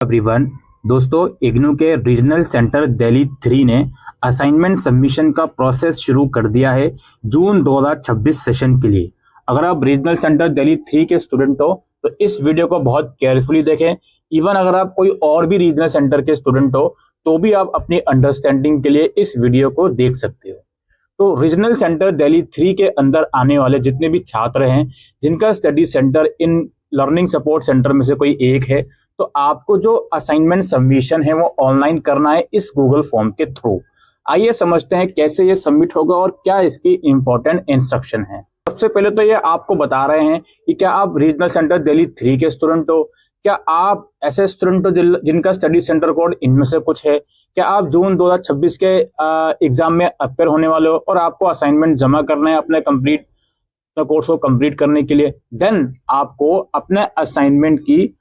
Everyone. दोस्तों, इग्नू के regional centre Delhi 3 ने असाइनमेंट सबमिशन का प्रोसेस शुरू कर दिया है जून 2026 सेशन के लिए। अगर आप रीजनल सेंटर दिल्ली 3 के स्टूडेंट हो तो इस वीडियो को बहुत केयरफुली देखें। इवन अगर आप कोई और भी रीजनल सेंटर के स्टूडेंट हो तो भी आप अपनी अंडरस्टैंडिंग के लिए इस वीडियो को देख सकते हो। तो रीजनल सेंटर दिल्ली 3 के अंदर आने वाले जितने भी छात्र हैं जिनका study centre in learning support centre में से कोई एक है, तो आपको जो असाइनमेंट सबमिशन है वो ऑनलाइन करना है इस गूगल फॉर्म के थ्रू। आइए समझते हैं कैसे ये सबमिट होगा और क्या इसकी इंपॉर्टेंट इंस्ट्रक्शन है। सबसे पहले तो ये आपको बता रहे हैं कि क्या आप रीजनल सेंटर दिल्ली 3 के स्टूडेंट हो, क्या आप ऐसे स्टूडेंट हो जिनका स्टडी सेंटर कोड इनमें से कुछ है, क्या आप जून 2026 के एग्जाम में अपेयर होने वाले हो और आपको असाइनमेंट जमा करना है अपने कंप्लीट कोर्स को कंप्लीट करने के लिए। देन आपको अपने असाइनमेंट की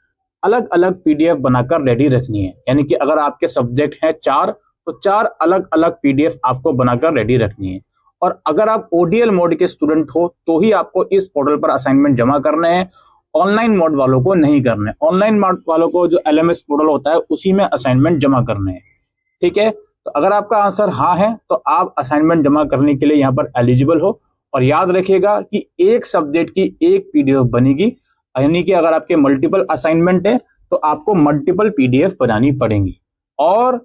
अलग अलग पीडीएफ बनाकर रेडी रखनी है। यानी कि अगर आपके सब्जेक्ट हैं 4 तो 4 अलग अलग पीडीएफ आपको बनाकर रेडी रखनी है। और अगर आप ओडीएल मोड के स्टूडेंट हो तो ही आपको इस पोर्टल पर असाइनमेंट जमा करना है, ऑनलाइन मोड वालों को नहीं करना है। ऑनलाइन मोड वालों को जो एलएमएस पोर्टल होता है उसी में असाइनमेंट जमा करने हैं। ठीक है, तो अगर आपका आंसर हाँ है तो आप असाइनमेंट जमा करने के लिए यहाँ पर एलिजिबल हो। और याद रखिएगा कि एक सब्जेक्ट की एक पीडीएफ बनेगी, यानी कि अगर आपके मल्टीपल असाइनमेंट है तो आपको मल्टीपल पीडीएफ बनानी पड़ेंगी। और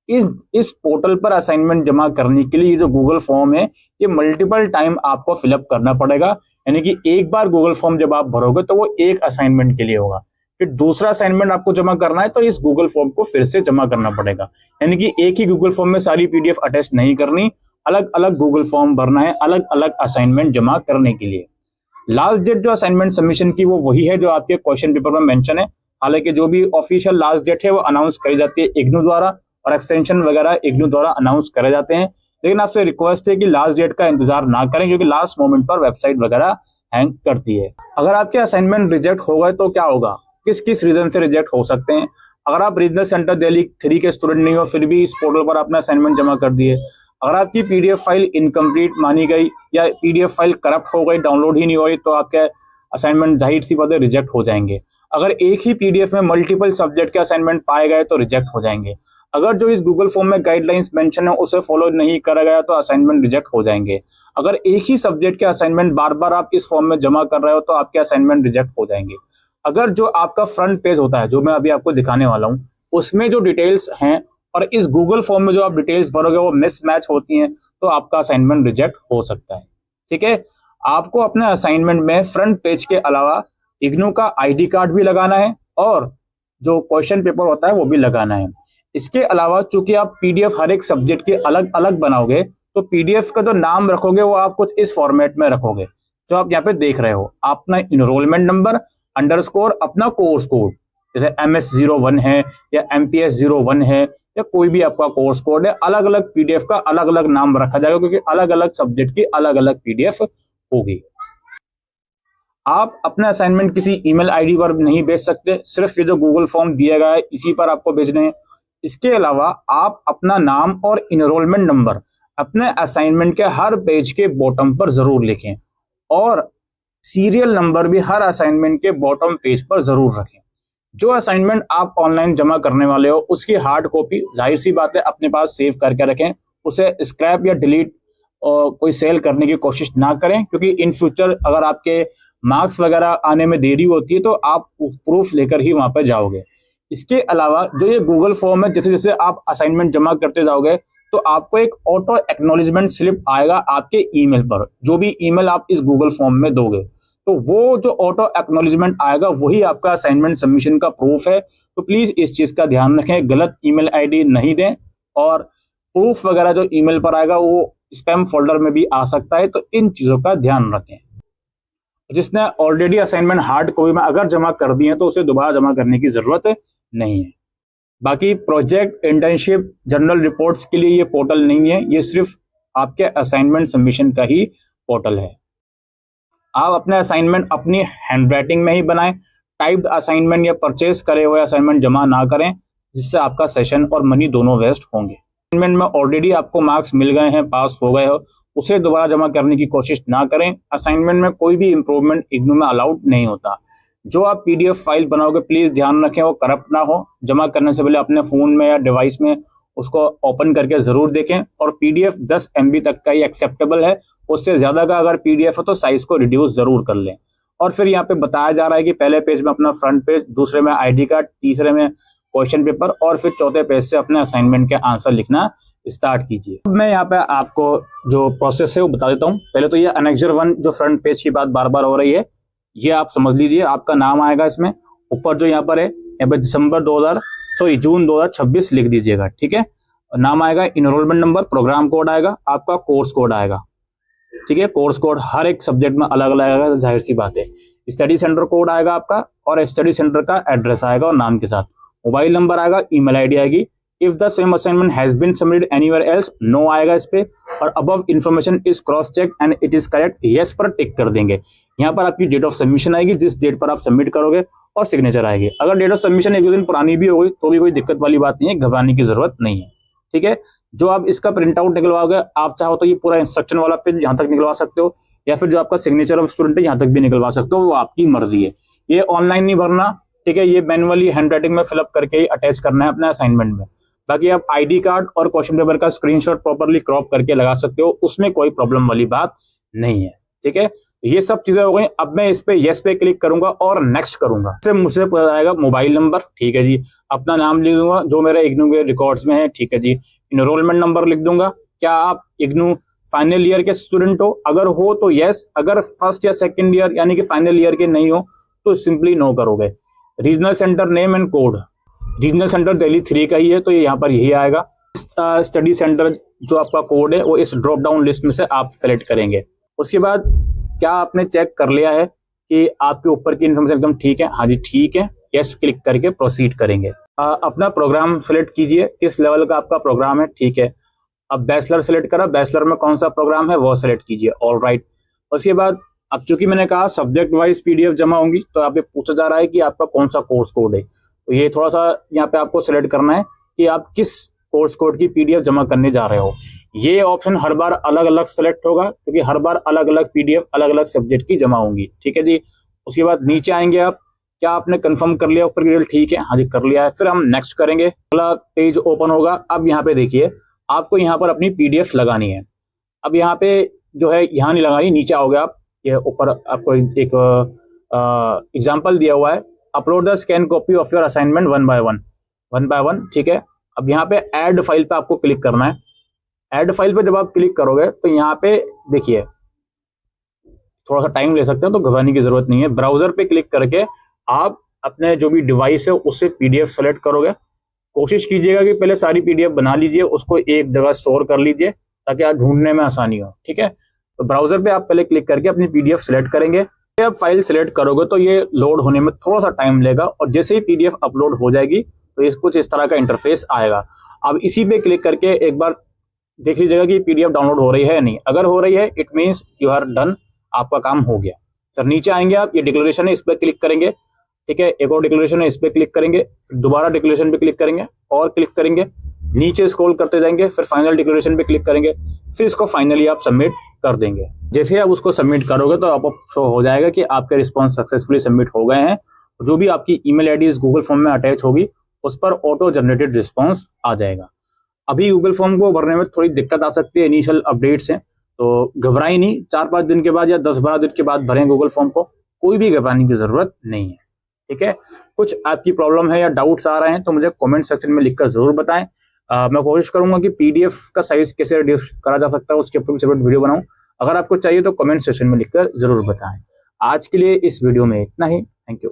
इस पोर्टल पर असाइनमेंट जमा करने के लिए ये जो गूगल फॉर्म है ये मल्टीपल टाइम आपको फिलअप करना पड़ेगा। यानी कि एक बार गूगल फॉर्म जब आप भरोगे तो वो एक असाइनमेंट के लिए होगा, फिर दूसरा असाइनमेंट आपको जमा करना है तो इस गूगल फॉर्म को फिर से जमा करना पड़ेगा। यानी कि एक ही गूगल फॉर्म में सारी पीडीएफ अटैच नहीं करनी, अलग अलग गूगल फॉर्म भरना है अलग अलग असाइनमेंट जमा करने के लिए। लास्ट डेट जो असाइनमेंट सबमिशन की वो वही है जो आपके क्वेश्चन पेपर में मेंशन है। हालांकि जो भी ऑफिशियल लास्ट डेट है वो अनाउंस करी जाती है इग्नू द्वारा और एक्सटेंशन वगैरह इग्नू द्वारा अनाउंस करे जाते हैं। लेकिन आपसे रिक्वेस्ट है कि लास्ट डेट का इंतजार ना करें क्योंकि लास्ट मोमेंट पर वेबसाइट वगैरह हैंग करती है। अगर आपके असाइनमेंट रिजेक्ट हो गए तो क्या होगा, किस किस रीजन से रिजेक्ट हो सकते हैं। अगर आप रीजनल सेंटर दिल्ली 3 के स्टूडेंट नहीं हो फिर भी इस पोर्टल पर अपना असाइनमेंट जमा कर दिए, अगर आपकी पीडीएफ फाइल इनकम्प्लीट मानी गई या पीडीएफ फाइल करप्ट हो गई, डाउनलोड ही नहीं हुई, तो आपके असाइनमेंट जाहिर सी बात है रिजेक्ट हो जाएंगे। अगर एक ही पीडीएफ में मल्टीपल सब्जेक्ट के असाइनमेंट पाए गए तो रिजेक्ट हो जाएंगे। अगर जो इस गूगल फॉर्म में गाइडलाइंस मेंशन है उसे फॉलो नहीं करा गया तो असाइनमेंट रिजेक्ट हो जाएंगे। अगर एक ही सब्जेक्ट के असाइनमेंट बार बार आप इस फॉर्म में जमा कर रहे हो तो आपके असाइनमेंट रिजेक्ट हो जाएंगे। अगर जो आपका फ्रंट पेज होता है जो मैं अभी आपको दिखाने वाला हूँ उसमें जो डिटेल्स हैं और इस गूगल फॉर्म में जो आप डिटेल्स भरोगे वो मिसमैच होती हैं तो आपका असाइनमेंट रिजेक्ट हो सकता है। ठीक है, आपको अपने असाइनमेंट में फ्रंट पेज के अलावा इग्नू का आईडी कार्ड भी लगाना है और जो क्वेश्चन पेपर होता है वो भी लगाना है। इसके अलावा चूंकि आप पीडीएफ हर एक सब्जेक्ट की अलग अलग बनाओगे तो पीडीएफ का जो नाम रखोगे वो आप कुछ इस फॉर्मेट में रखोगे जो आप यहाँ पे देख रहे हो। अपना इनरोलमेंट नंबर अंडरस्कोर अपना कोर्स कोड, जैसे MS01 है या MPS01 है या कोई भी आपका कोर्स कोड है, अलग अलग पीडीएफ का अलग अलग नाम रखा जाएगा क्योंकि अलग अलग सब्जेक्ट की अलग अलग पीडीएफ होगी। आप अपना असाइनमेंट किसी ईमेल आईडी पर नहीं भेज सकते, सिर्फ ये जो गूगल फॉर्म दिया गया है इसी पर आपको भेजने हैं। इसके अलावा आप अपना नाम और इनरोलमेंट नंबर अपने असाइनमेंट के हर पेज के बॉटम पर जरूर लिखें और सीरियल नंबर भी हर असाइनमेंट के बॉटम पेज पर जरूर रखें। जो असाइनमेंट आप ऑनलाइन जमा करने वाले हो उसकी हार्ड कॉपी जाहिर सी बात है अपने पास सेव करके रखें, उसे स्क्रैप या डिलीट कोई सेल करने की कोशिश ना करें क्योंकि इन फ्यूचर अगर आपके मार्क्स वगैरह आने में देरी होती है तो आप प्रूफ लेकर ही वहां पर जाओगे। इसके अलावा जो ये गूगल फॉर्म है जैसे जैसे आप असाइनमेंट जमा करते जाओगे तो आपको एक ऑटो एक्नॉलेजमेंट स्लिप आएगा आपके ईमेल पर, जो भी ईमेल आप इस गूगल फॉर्म में दोगे तो वो जो ऑटो एक्नॉलेजमेंट आएगा वही आपका असाइनमेंट सबमिशन का प्रूफ है। तो प्लीज इस चीज का ध्यान रखें, गलत ईमेल आईडी नहीं दें और प्रूफ वगैरह जो ईमेल पर आएगा वो स्पैम फोल्डर में भी आ सकता है, तो इन चीजों का ध्यान रखें। जिसने ऑलरेडी असाइनमेंट हार्ड कॉपी में अगर जमा कर दिए तो उसे दोबारा जमा करने की जरूरत नहीं है। बाकी प्रोजेक्ट, इंटर्नशिप, जर्नल रिपोर्ट्स के लिए ये पोर्टल नहीं है, ये सिर्फ आपके असाइनमेंट सबमिशन का ही पोर्टल है। आप अपने असाइनमेंट अपनी हैंडराइटिंग में ही बनाएं, टाइप्ड असाइनमेंट या परचेज करे हुए असाइनमेंट जमा ना करें जिससे आपका सेशन और मनी दोनों वेस्ट होंगे। असाइनमेंट में ऑलरेडी आपको मार्क्स मिल गए हैं, पास हो गए हो, उसे दोबारा जमा करने की कोशिश ना करें। असाइनमेंट में कोई भी इंप्रूवमेंट इग्नू में अलाउड नहीं होता। जो आप पीडीएफ फाइल बनाओगे प्लीज ध्यान रखें वो करप्ट ना हो। जमा करने से पहले अपने फोन में या डिवाइस में उसको ओपन करके जरूर देखें। और पीडीएफ 10 MB तक का ही एक्सेप्टेबल है, उससे ज्यादा का अगर पीडीएफ है तो साइज को रिड्यूस जरूर कर लें। और फिर यहाँ पे बताया जा रहा है कि पहले पेज में अपना फ्रंट पेज, दूसरे में आईडी कार्ड, तीसरे में क्वेश्चन पेपर और फिर चौथे पेज से अपने असाइनमेंट के आंसर लिखना स्टार्ट कीजिए। अब मैं यहाँ पे आपको जो प्रोसेस है वो बता देता हूँ। पहले तो ये अनेक्जर 1 जो फ्रंट पेज की बात बार बार हो रही है, ये आप समझ लीजिए। आपका नाम आएगा इसमें, ऊपर जो यहाँ पर है यहाँ पे जून 2026 लिख दीजिएगा, ठीक है। नाम आएगा, इनरोलमेंट नंबर, प्रोग्राम कोड आएगा, आपका कोर्स कोड आएगा, ठीक है। कोर्स कोड हर एक सब्जेक्ट में अलग अलग आएगा, जाहिर सी बात है। स्टडी सेंटर कोड आएगा आपका और स्टडी सेंटर का एड्रेस आएगा और नाम के साथ। मोबाइल नंबर आएगा, ईमेल आईडी आएगी। If the same assignment has been submitted anywhere else, no आएगा इस पे। और above information is cross check and it is correct, yes पर टिक कर देंगे। यहाँ पर आपकी डेट ऑफ सबमिशन आएगी, जिस डेट पर आप सबमिट करोगे, और सिग्नेचर आएगी। अगर डेट ऑफ सबमिशन एक दो दिन पुरानी भी होगी तो भी कोई दिक्कत वाली बात नहीं है, घबराने की जरूरत नहीं है, ठीक है। जो आप इसका प्रिंट आउट निकलवाओगे, आप चाहो तो ये पूरा इंस्ट्रक्शन वाला पेज यहाँ तक निकलवा सकते हो, या फिर जो आपका सिग्नेचर ऑफ स्टूडेंट है यहाँ तक भी निकलवा सकते हो, वो आपकी मर्जी है। ये ऑनलाइन नहीं भरना, ठीक है। ये मैनुअली हैंडराइटिंग में फिलअप करके ही अटैच करना है अपने असाइनमेंट में। बाकी आप आईडी कार्ड और क्वेश्चन पेपर का स्क्रीनशॉट प्रॉपर्ली क्रॉप करके लगा सकते हो, उसमें कोई प्रॉब्लम वाली बात नहीं है, ठीक है। ये सब चीजें हो गई। अब मैं इस पे यस पे क्लिक करूंगा और नेक्स्ट करूंगा। मुझसे पूछा जाएगा मोबाइल नंबर, ठीक है जी। अपना नाम लिख दूंगा जो मेरे इग्नू के रिकॉर्ड्स में है, ठीक है जी। इनरोलमेंट नंबर लिख दूंगा। क्या आप इग्नू फाइनल ईयर के स्टूडेंट हो? अगर हो तो यस, अगर फर्स्ट या सेकंड ईयर यानी कि फाइनल ईयर के नहीं हो तो सिंपली नो करोगे। Regional centre name and code, regional centre Delhi 3 का ही है तो ये यहाँ पर यही आएगा। स्टडी सेंटर जो आपका कोड है वो इस ड्रॉप डाउन लिस्ट में से आप सेलेक्ट करेंगे। उसके बाद क्या आपने चेक कर लिया है कि आपके ऊपर की इन्फॉर्मेशन एकदम ठीक है? हाँ जी ठीक है, यस क्लिक करके प्रोसीड करेंगे। अपना प्रोग्राम सेलेक्ट कीजिए, किस लेवल का आपका प्रोग्राम है, ठीक है। अब बैचलर सेलेक्ट करा, बैचलर में कौन सा प्रोग्राम है वो सेलेक्ट कीजिए, ऑल राइट। उसके बाद अब चूंकि मैंने कहा सब्जेक्ट वाइज पीडीएफ जमा होंगी, तो आप ये पूछा जा रहा है कि आपका कौन सा कोर्स कोड है। तो ये थोड़ा सा यहाँ पे आपको सेलेक्ट करना है कि आप किस कोर्स कोड की पीडीएफ जमा करने जा रहे हो। ये ऑप्शन हर बार अलग अलग सेलेक्ट होगा, क्योंकि हर बार अलग अलग पीडीएफ अलग अलग सब्जेक्ट की जमा होंगी, ठीक है जी। उसके बाद नीचे आएंगे आप, क्या आपने कंफर्म कर लिया ऊपर डिटेल? ठीक है, हाँ जी कर लिया है। फिर हम नेक्स्ट करेंगे, अगला पेज ओपन होगा। अब यहाँ पे देखिए, आपको यहाँ पर अपनी पीडीएफ लगानी है। अब यहाँ पे जो है यहाँ नहीं लगानी, नीचे आओगे आप, ये ऊपर आपको एक एग्जाम्पल दिया हुआ है, upload the scan copy of your assignment one by one, ठीक है। अब यहाँ पे ऐड फाइल पे आपको क्लिक करना है। ऐड फाइल पे जब आप क्लिक करोगे तो यहाँ पे देखिए थोड़ा सा टाइम ले सकते हैं, तो घबराने की जरूरत नहीं है। ब्राउजर पे क्लिक करके आप अपने जो भी डिवाइस है उससे पीडीएफ सेलेक्ट करोगे। कोशिश कीजिएगा कि पहले सारी पीडीएफ बना लीजिए, उसको एक जगह स्टोर कर लीजिए ताकि आप ढूंढने में आसानी हो, ठीक है। तो ब्राउजर पे आप पहले क्लिक करके अपनी पीडीएफ सेलेक्ट करेंगे। आप फाइल सेलेक्ट करोगे तो ये लोड होने में थोड़ा सा टाइम लेगा, और जैसे ही पीडीएफ अपलोड हो जाएगी तो कुछ इस तरह का इंटरफेस आएगा। अब इसी पे क्लिक करके एक बार देख लीजिएगा कि पीडीएफ डाउनलोड हो रही है या नहीं। अगर हो रही है it means you are done, आपका काम हो गया। फिर नीचे आएंगे आप, ये डिक्लेरेशन है इस पर क्लिक करेंगे, ठीक है। एक और डिक्लेरेशन है इस पर क्लिक करेंगे, फिर दोबारा डिक्लेरेशन पे क्लिक करेंगे और क्लिक करेंगे, नीचे स्क्रॉल करते जाएंगे, फिर फाइनल डिक्लेरेशन पे क्लिक करेंगे, फिर इसको फाइनली आप सबमिट कर देंगे। जैसे आप उसको सबमिट करोगे तो आपको शो हो जाएगा कि आपके रिस्पॉन्स सक्सेसफुली सबमिट हो गए हैं। जो भी आपकी ईमेल आईडी इस गूगल फॉर्म में अटैच होगी उस पर ऑटो जनरेटेड रिस्पॉन्स आ जाएगा। अभी गूगल फॉर्म को भरने में थोड़ी दिक्कत आ सकती है, इनिशियल अपडेट्स हैं, तो घबराई नहीं। 4-5 दिन के बाद या 10-12 दिन के बाद भरें गूगल फॉर्म को, कोई भी घबराने की जरूरत नहीं है, ठीक है। कुछ आपकी प्रॉब्लम है या डाउट्स आ रहे हैं तो मुझे कमेंट सेक्शन में लिखकर जरूर बताएं। मैं कोशिश करूंगा कि पीडीएफ का साइज कैसे रिड्यूस करा जा सकता है उसके ऊपर सेपरेट वीडियो बनाऊं। अगर आपको चाहिए तो कमेंट सेक्शन में लिखकर जरूर बताएं। आज के लिए इस वीडियो में इतना ही, थैंक यू।